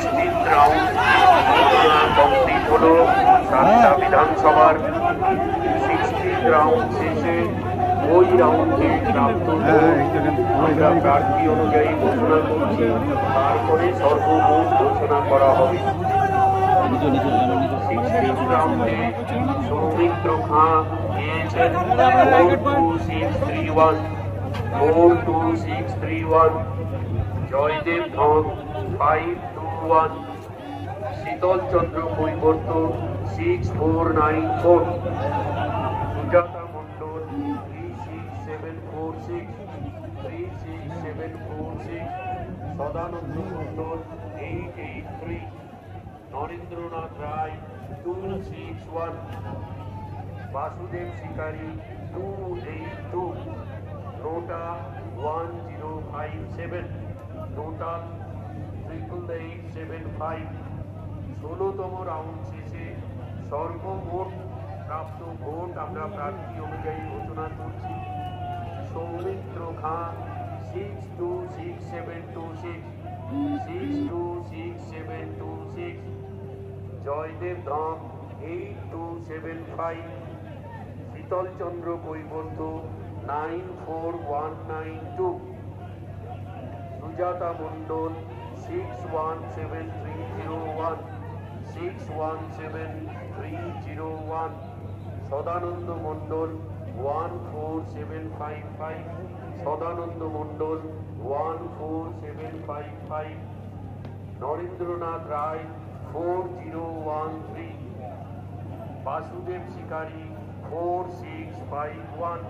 16th round complete হলো। 7টা বিধানসভার 16th round শেষে ওই রাউন্ডে প্রাপ্ত আমরা প্রার্থী অনুযায়ী ঘোষণা করছি, তারপরে সর্বমোট ঘোষণা করা হবে। 16th রাউন্ডে সৌমিত্র খাঁ পেয়েছেন 42631, 42631। জয়দেব ধন 521, শীতল চন্দ্র কৈবর্ত 6494, সুজাতা মণ্ডল 36746, 36746, সদানন্দ মণ্ডল 883, নরেন্দ্রনাথ রায় 261, বাসুদেব শিকারী 282, নোটা 1057, টোটাল 88875। 16তম রাউন্ড শেষে সর্বমোট প্রাপ্ত ভোট আমরা প্রার্থী অনুযায়ী ঘোষণা করছি। সৌমিত্র খাঁ 626726, 626726, জয়দেব ধম 8275, শীতল চন্দ্র কৈবর্ত 94192, সুজাতা মণ্ডল 617301, 617301, সদানন্দ মণ্ডল 14755, সদানন্দ মণ্ডল 14755, নরেন্দ্রনাথ রায় 4013, বাসুদেব শিকারী 4651।